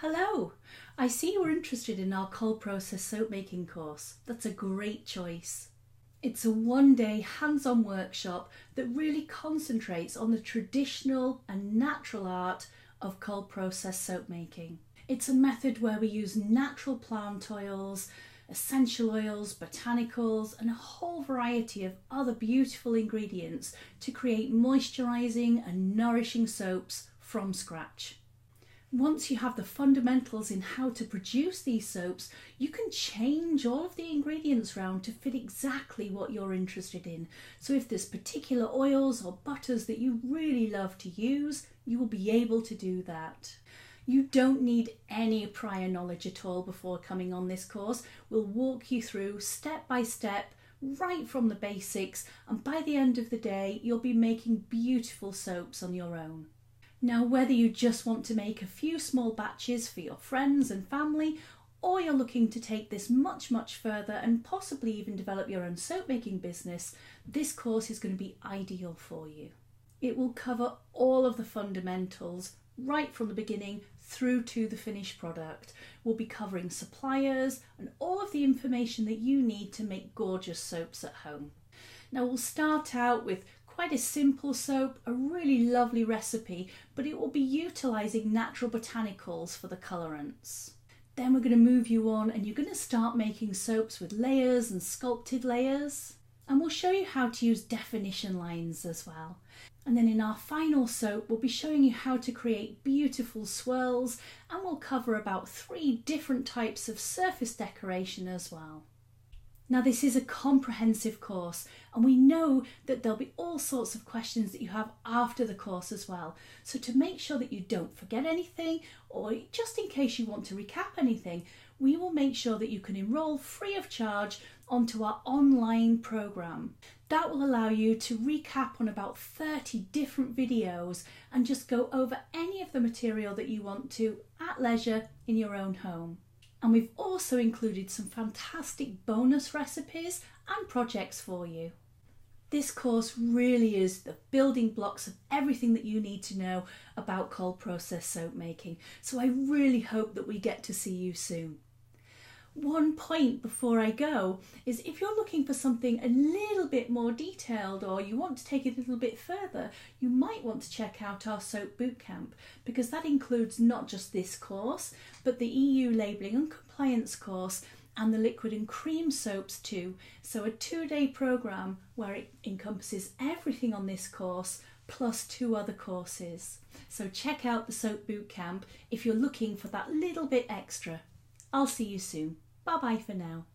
Hello! I see you were interested in our cold process soap making course. That's a great choice. It's a one-day hands-on workshop that really concentrates on the traditional and natural art of cold process soap making. It's a method where we use natural plant oils, essential oils, botanicals and a whole variety of other beautiful ingredients to create moisturising and nourishing soaps from scratch. Once you have the fundamentals in how to produce these soaps, you can change all of the ingredients around to fit exactly what you're interested in. So if there's particular oils or butters that you really love to use, you will be able to do that. You don't need any prior knowledge at all before coming on this course. We'll walk you through step by step, right from the basics, and by the end of the day, you'll be making beautiful soaps on your own. Now, whether you just want to make a few small batches for your friends and family, or you're looking to take this much further and possibly even develop your own soap making business, this course is going to be ideal for you. It will cover all of the fundamentals right from the beginning through to the finished product. We'll be covering suppliers and all of the information that you need to make gorgeous soaps at home. Now, we'll start out with quite a simple soap, a really lovely recipe, but it will be utilising natural botanicals for the colorants. Then we're going to move you on and you're going to start making soaps with layers and sculpted layers. And we'll show you how to use definition lines as well. And then in our final soap, we'll be showing you how to create beautiful swirls, and we'll cover about 3 different types of surface decoration as well. Now, this is a comprehensive course, and we know that there'll be all sorts of questions that you have after the course as well. So to make sure that you don't forget anything, or just in case you want to recap anything, we will make sure that you can enroll free of charge onto our online program. That will allow you to recap on about 30 different videos and just go over any of the material that you want to at leisure in your own home. And we've also included some fantastic bonus recipes and projects for you. This course really is the building blocks of everything that you need to know about cold process soap making. So I really hope that we get to see you soon. One point before I go is if you're looking for something a little bit more detailed, or you want to take it a little bit further, you might want to check out our soap bootcamp, because that includes not just this course but the EU labelling and compliance course and the liquid and cream soaps too. So a 2-day programme where it encompasses everything on this course plus 2 other courses. So check out the soap bootcamp if you're looking for that little bit extra. I'll see you soon. Bye bye for now.